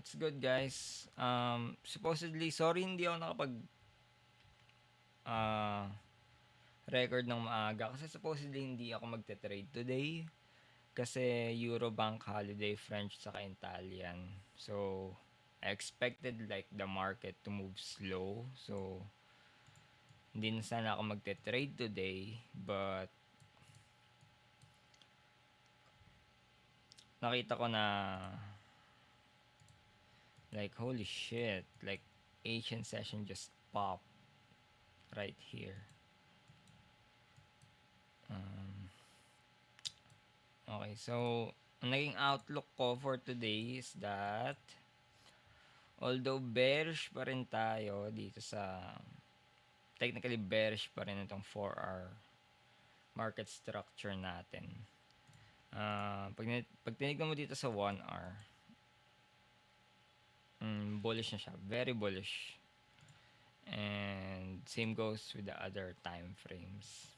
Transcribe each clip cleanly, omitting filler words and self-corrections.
What's good, guys? Supposedly, sorry hindi ako nakapag ah, record ng maaga kasi supposedly hindi ako magte-trade today kasi Eurobank holiday French saka Italian. So, I expected like the market to move slow. So, hindi na sana ako magte-trade today, but nakita ko na like holy shit, like Asian session just popped right here. Um, Okay, so ang naging outlook ko for today is that although bearish pa rin tayo dito sa technically bearish pa rin itong 4-hour market structure natin. Pag tinignan mo dito sa 1 hour, bullish na siya. Very bullish. And same goes with the other time frames.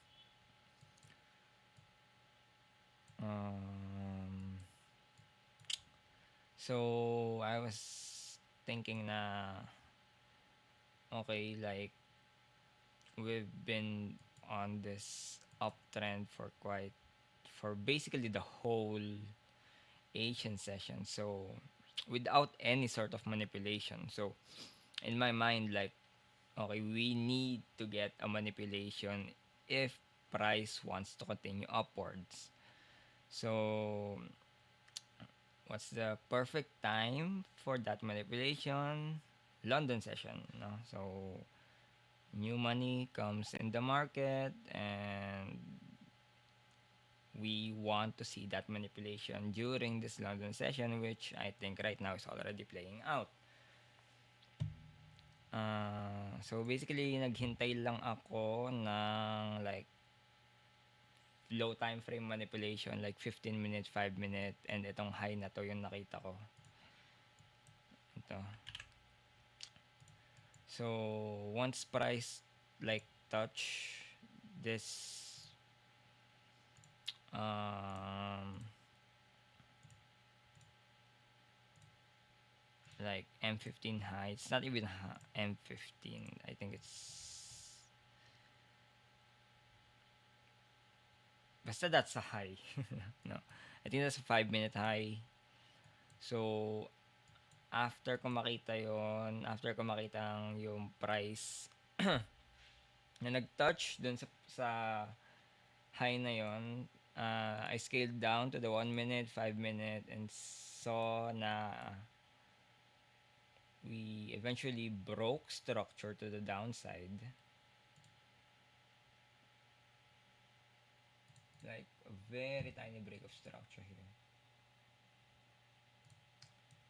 So, I was thinking na okay, like we've been on this uptrend for basically the whole Asian session. So without any sort of manipulation. So in my mind, like okay, we need to get a manipulation if price wants to continue upwards. So what's the perfect time for that manipulation? London session, no? So new money comes in the market and we want to see that manipulation during this London session, which I think right now is already playing out. So basically, naghintay lang ako ng like low time frame manipulation, like 15 minutes, 5 minutes, and itong high na to yung nakita ko. Ito. So once price like touch this like M15 high. It's not even M15. I think it's basta that's a high. No. I think that's a 5-minute high. So after ko makita yung price na nag-touch dun sa high na yon, I scaled down to the 1 minute, 5 minute, and saw na we eventually broke structure to the downside. Like a very tiny break of structure here.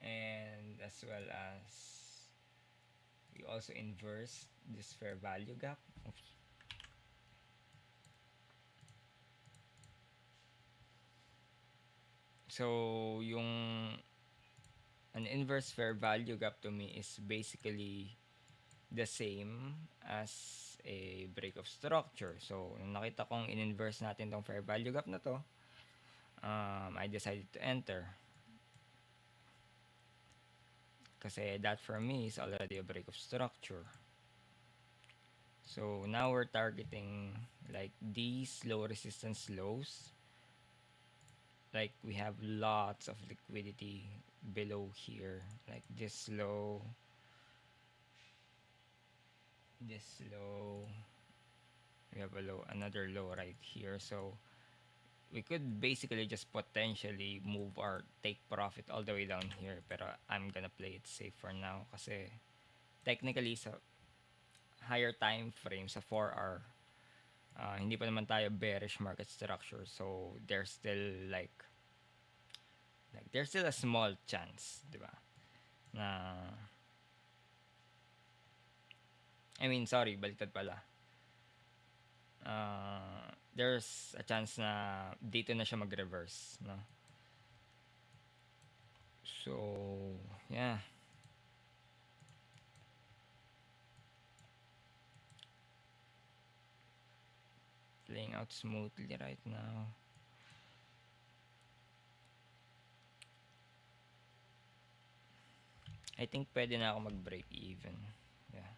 And as well as we also inverse this fair value gap. Oops. So yung an inverse fair value gap to me is basically the same as a break of structure. So nung nakita kong in-inverse natin tong fair value gap na to, I decided to enter. Kasi that for me is already a break of structure. So now we're targeting like these low resistance lows. Like we have lots of liquidity below here, like this low, this low. We have another low right here. So we could basically just potentially move our take profit all the way down here, pero I'm gonna play it safe for now kasi technically sa higher time frame sa 4 hour, hindi pa naman tayo bearish market structure, so there's still like there's still a small chance, di ba, na I mean sorry, baliktad pala. There's a chance na dito na siya mag-reverse, no? So yeah, playing out smoothly right now. I think pwede na ako mag-break even. Yeah.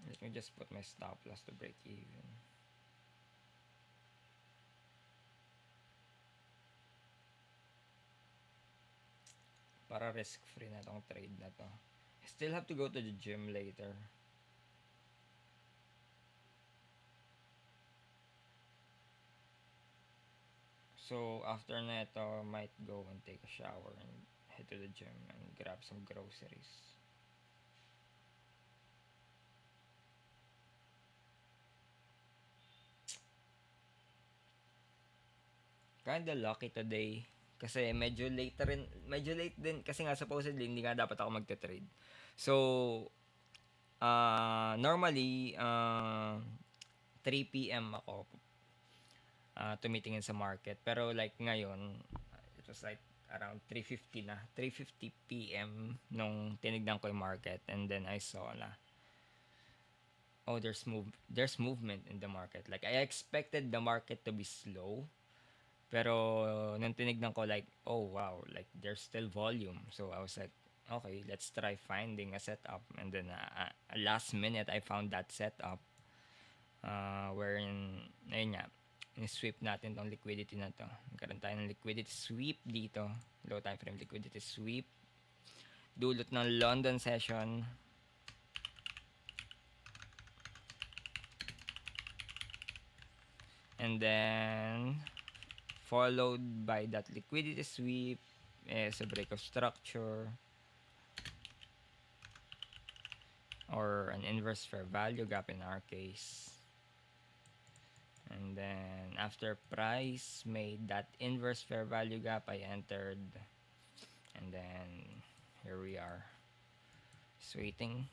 Let me just put my stop loss to break even. Para risk-free na tong trade na to. I still have to go to the gym later. So, after na ito, might go and take a shower and head to the gym and grab some groceries. Kinda lucky today. Kasi medyo late din. Kasi nga supposedly, hindi nga dapat ako magte-trade. So, normally, 3 p.m. ako tumitingin sa market. Pero like ngayon, it was like around 3:50 na. 3:50 p.m. nung tinignan ko yung market. And then I saw na, oh, there's movement in the market. Like, I expected the market to be slow. Pero nung tinignan ko like, oh wow, like there's still volume. So I was like, okay, let's try finding a setup. And then last minute, I found that setup wherein, ayun nga, ni-sweep natin tong liquidity na to. Nagkaroon tayo ng liquidity sweep dito. Low time frame liquidity sweep. Dulot ng London session. And then, followed by that liquidity sweep is a break of structure or an inverse fair value gap in our case. And then after price made that inverse fair value gap, I entered. And then here we are. Just waiting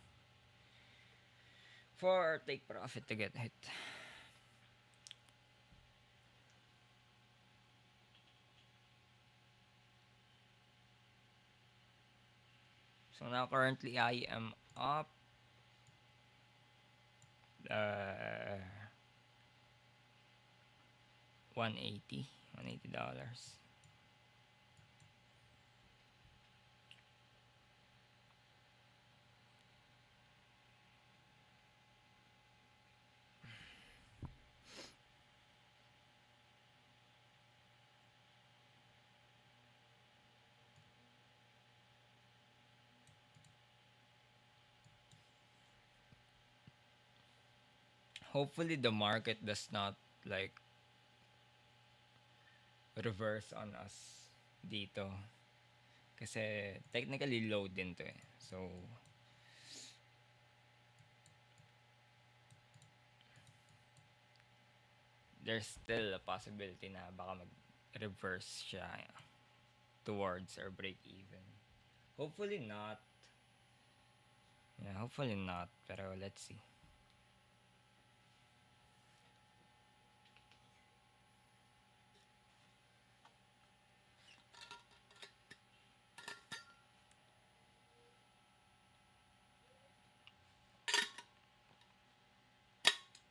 for take profit to get hit. So now currently I am up 180 $180. Hopefully the market does not like reverse on us dito. Kasi technically low din to eh. So there's still a possibility na baka mag-reverse siya towards or break even. Hopefully not. Yeah, hopefully not. Pero let's see.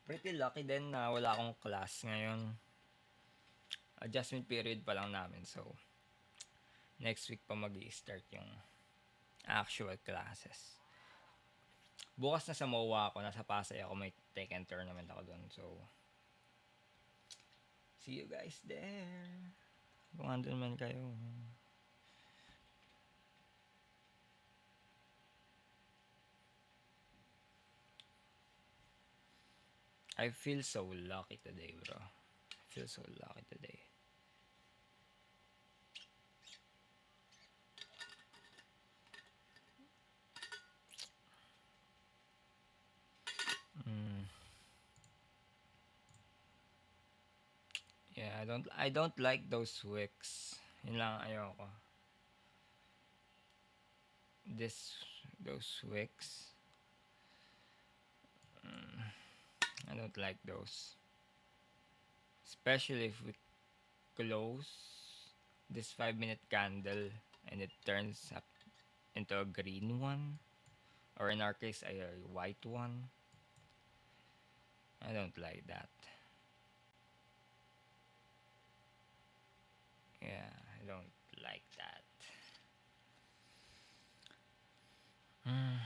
Pretty lucky din na wala akong class ngayon. Adjustment period pa lang namin. So, next week pa mag-i-start yung actual classes. Bukas na sa MOA ako. Nasa Pasay ako. May Tekken tournament ako doon. So, see you guys there. Kung andun man kayo. I feel so lucky today, bro. I feel so lucky today. Mm. Yeah, I don't like those wicks. Yun lang ayoko. Those wicks. I don't like those. Especially if we close this 5-minute candle and it turns up into a green one, or in our case a white one. I don't like that. Yeah, I don't like that. Mm.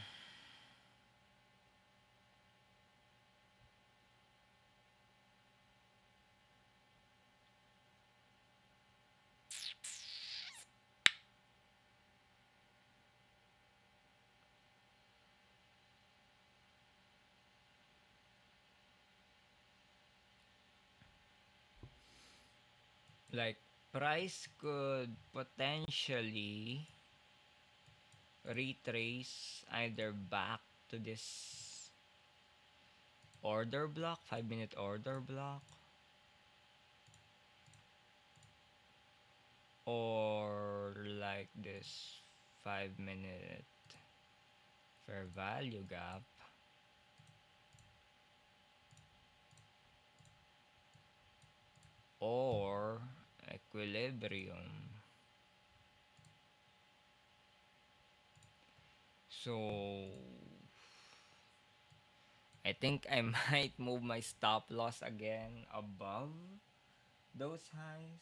Like, price could potentially retrace either back to this order block, 5 minute order block, or like this 5 minute fair value gap, or equilibrium. So I think I might move my stop loss again above those highs.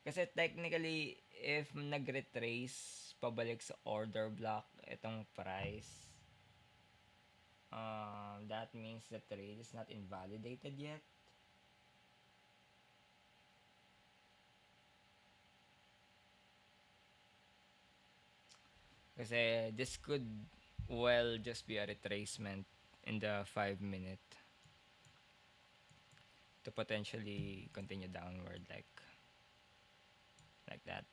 Kasi technically, if nag-retrace pabalik sa order block itong price, that means the trade is not invalidated yet. Kasi this could well just be a retracement in the 5 minute to potentially continue downward like that.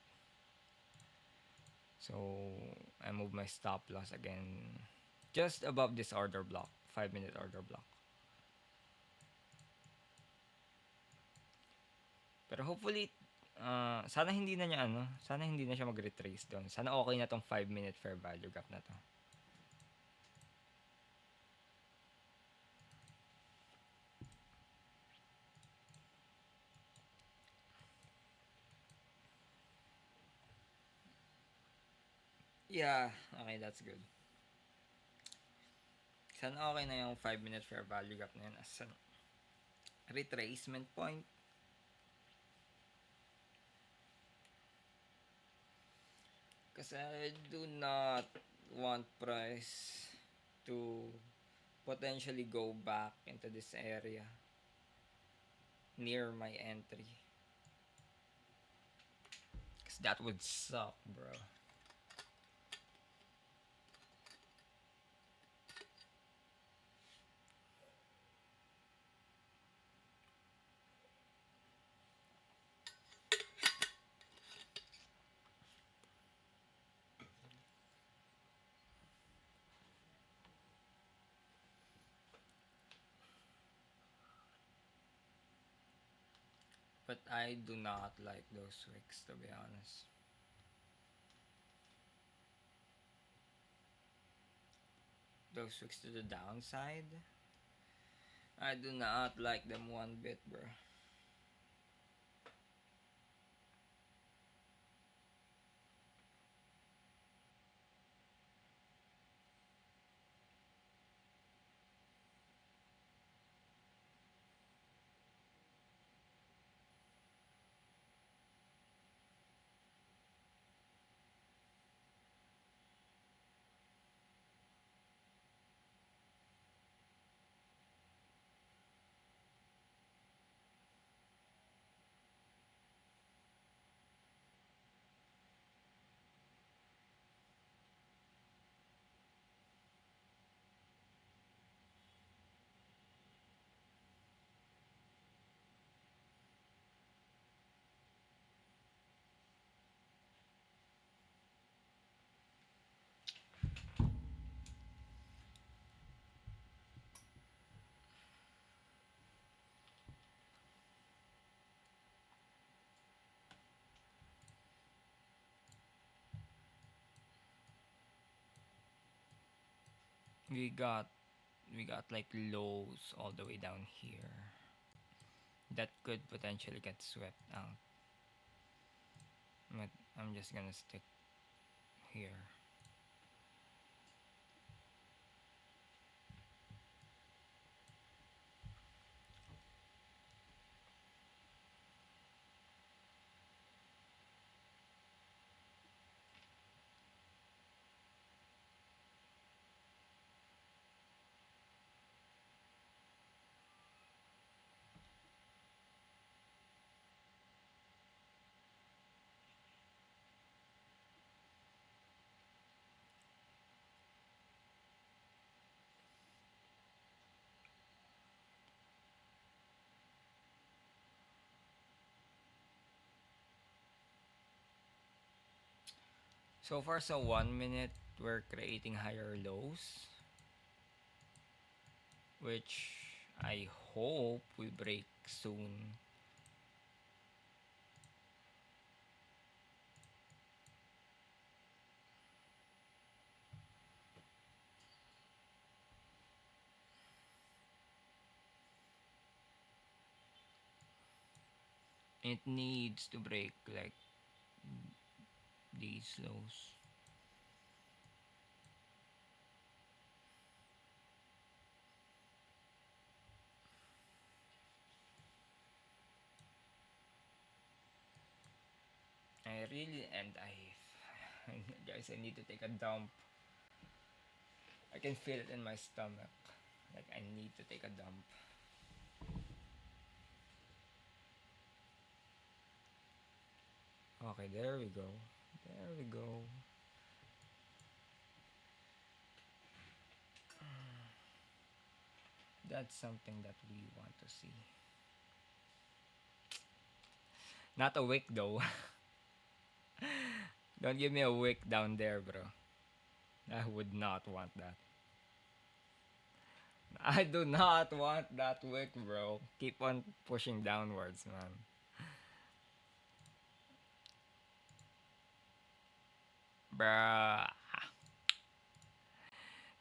So I move my stop loss again just above this order block, 5 minute order block. Pero hopefully, sana hindi na niya sana hindi na siya mag-retrace doon. Sana okay na tong 5 minute fair value gap na to. Yeah, okay, that's good. Sana okay na yung 5 minute fair value gap na yun as an retracement point. Kasi I do not want price to potentially go back into this area near my entry. Because that would suck, bro. But I do not like those wicks, to be honest. Those wicks to the downside, I do not like them one bit, bro. We got we got like lows all the way down here that could potentially get swept out. But I'm just gonna stick here. So far, so 1 minute, we're creating higher lows, which I hope will break soon. It needs to break like these lows. I really and I guys, I need to take a dump. I can feel it in my stomach. Like I need to take a dump. Okay, there we go. There we go. That's something that we want to see. Not a wick though. Don't give me a wick down there, bro. I would not want that. I do not want that wick, bro. Keep on pushing downwards, man. Bruh.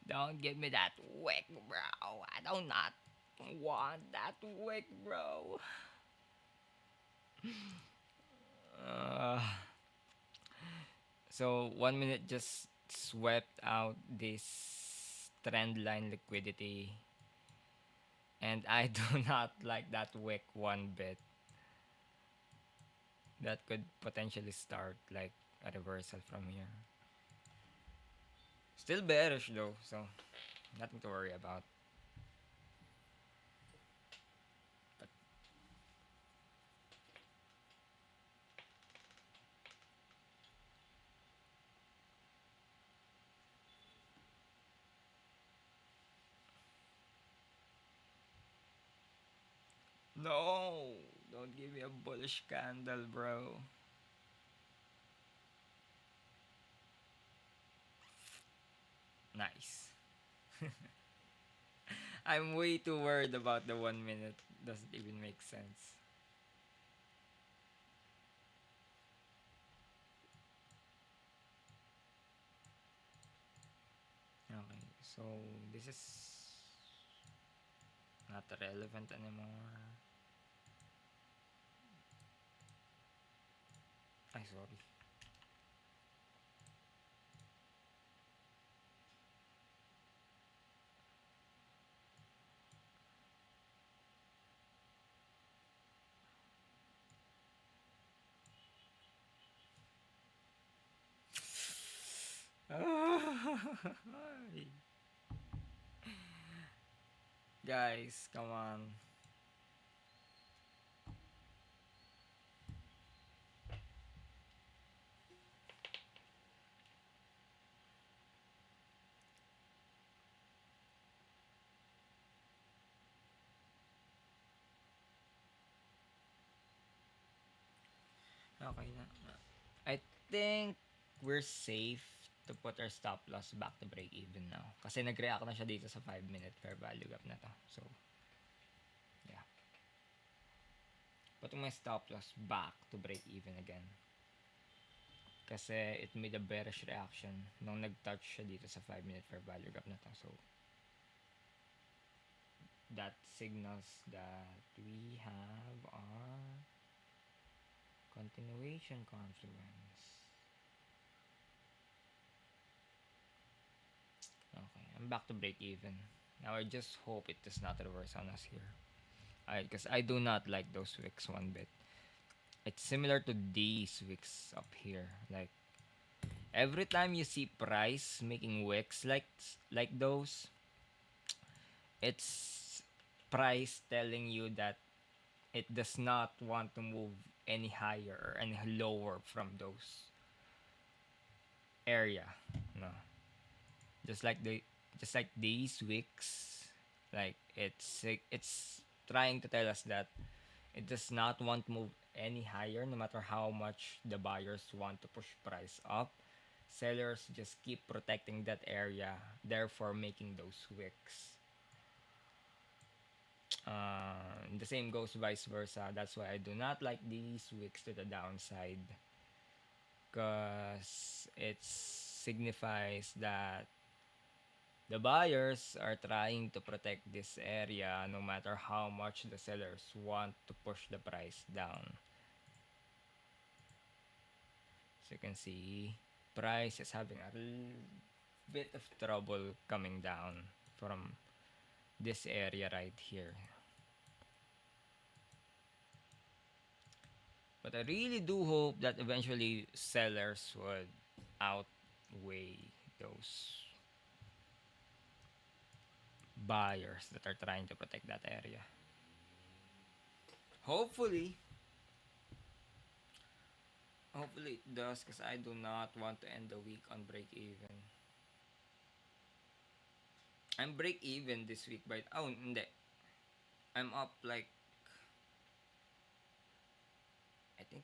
Don't give me that wick, bro. I do not want that wick, bro. Uh, so 1 minute just swept out this trend line liquidity, and I do not like that wick one bit. That could potentially start like a reversal from here. Still bearish though, so nothing to worry about. But no, don't give me a bullish candle, bro. Nice. I'm way too worried about the 1 minute. Doesn't even make sense. Okay, so this is not relevant anymore. Ay, sorry. Guys, come on. Okay na. I think we're safe to put our stop loss back to break even now. Kasi nag-react na siya dito sa 5 minute fair value gap na to. So, yeah. Putting my stop loss back to break even again. Kasi it made a bearish reaction nung nag-touch siya dito sa 5 minute fair value gap na to. So, that signals that we have our continuation confluence. Okay, I'm back to break even. Now I just hope it does not reverse on us here. Because I do not like those wicks one bit. It's similar to these wicks up here. Like every time you see price making wicks like those, it's price telling you that it does not want to move any higher or any lower from those area. No. Just like the just like these wicks, like it's trying to tell us that it does not want to move any higher no matter how much the buyers want to push price up. sellers just keep protecting that area, therefore making those wicks. The same goes vice versa. That's why I do not like these wicks to the downside, because it signifies that the buyers are trying to protect this area no matter how much the sellers want to push the price down. So you can see price is having a bit of trouble coming down from this area right here. But I really do hope that eventually sellers would outweigh those buyers that are trying to protect that area. Hopefully, hopefully it does, because I do not want to end the week on break even. I'm break even this week, but oh, hindi. I'm up like, I think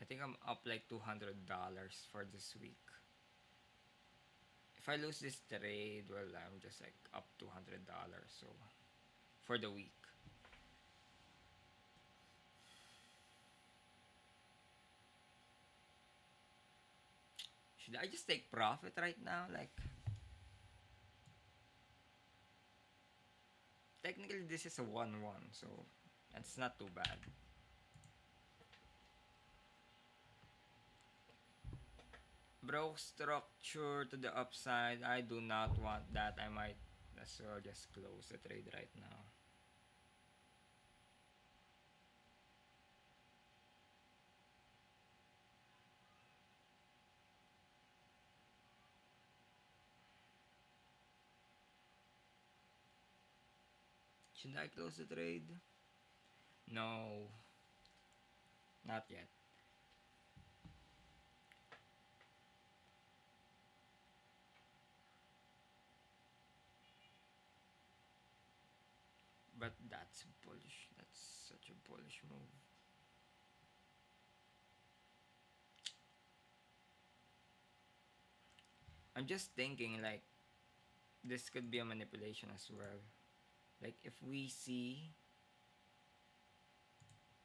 I think I'm up like $200 for this week. If I lose this trade, well, I'm just like up $200. So for the week, should I just take profit right now? Like, technically this is a 1-1, so that's not too bad. Broke structure to the upside. I do not want that. I might as well just close the trade right now. Should I close the trade? No, not yet. But that's bullish. That's such a bullish move. I'm just thinking like this could be a manipulation as well. Like if we see,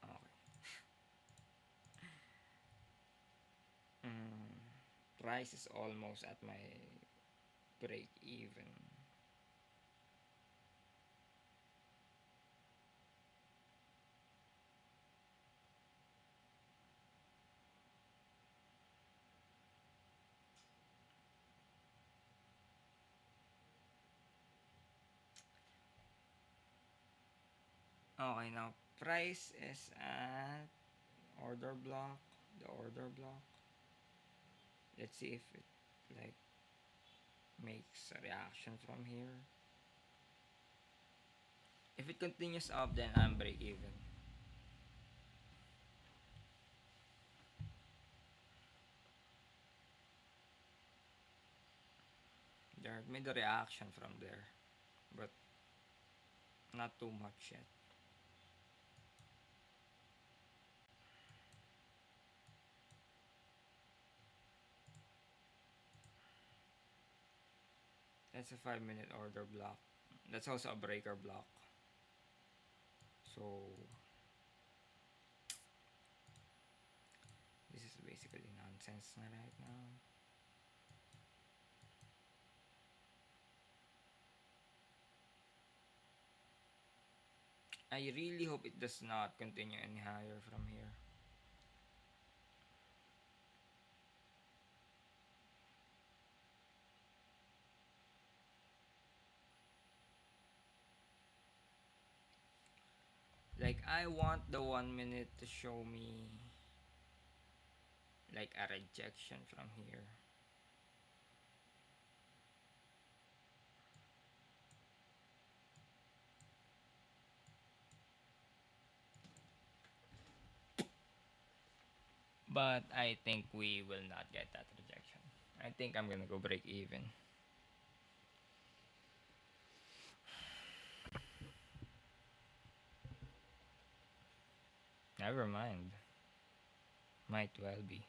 okay, price is almost at my break even. Okay, now price is at order block. The order block. Let's see if it like makes a reaction from here. If it continues up, then I'm break even. There made a reaction from there, but not too much yet. That's a 5 minute order block. That's also a breaker block. So this is basically nonsense na right now. I really hope it does not continue any higher from here. Like I want the 1 minute to show me like a rejection from here. But I think we will not get that rejection. I think I'm gonna go break even. Never mind. Might well be.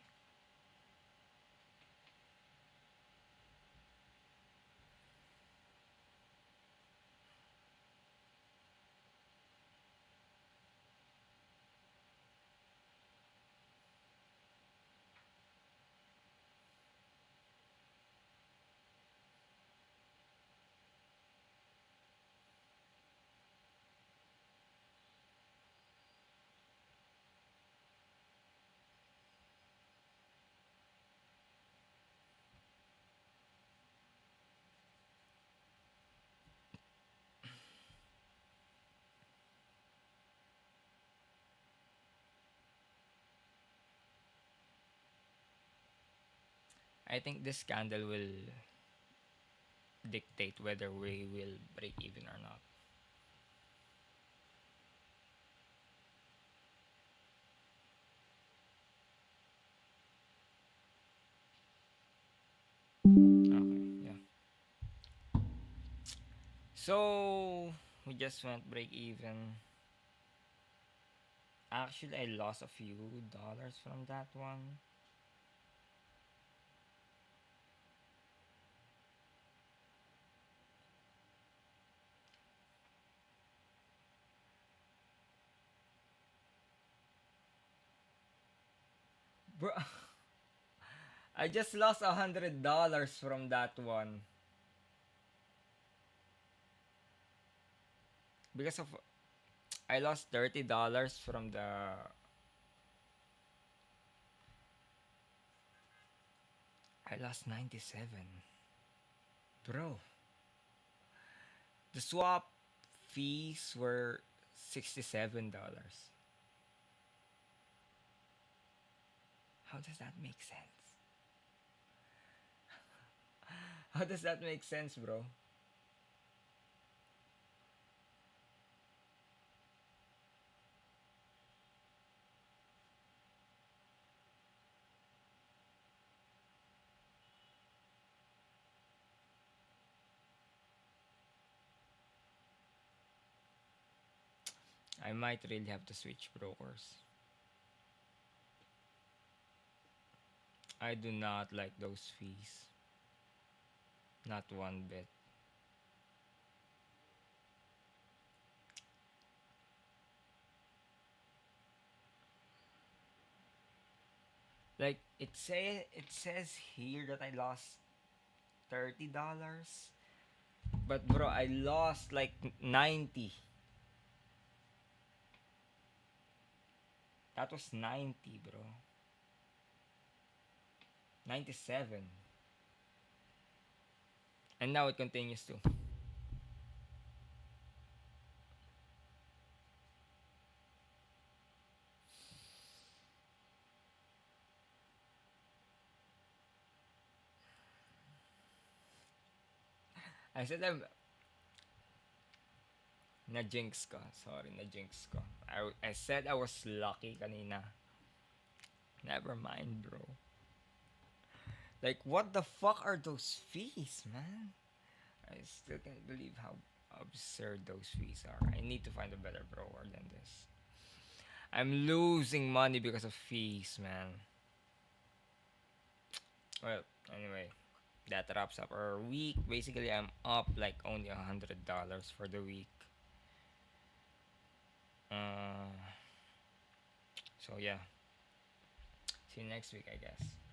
I think this scandal will dictate whether we will break even or not. Okay, yeah. So we just went break even. Actually, I lost a few dollars from that one. Bro, I just lost $100 from that one because of I lost $30 from the. I lost 97, bro. The swap fees were $67. How does that make sense? How does that make sense, bro? I might really have to switch brokers. I do not like those fees. Not one bit. Like it says here that I lost $30. But bro, I lost like 90. That was 90, bro. 97. And now it continues to. I said I'm na-jinx ko. Sorry, na-jinx ko. I said I was lucky kanina. Never mind, bro. Like, what the fuck are those fees, man? I still can't believe how absurd those fees are. I need to find a better broker than this. I'm losing money because of fees, man. Well, anyway, that wraps up our week. Basically, I'm up like only $100 for the week. Uh, so yeah, see you next week, I guess.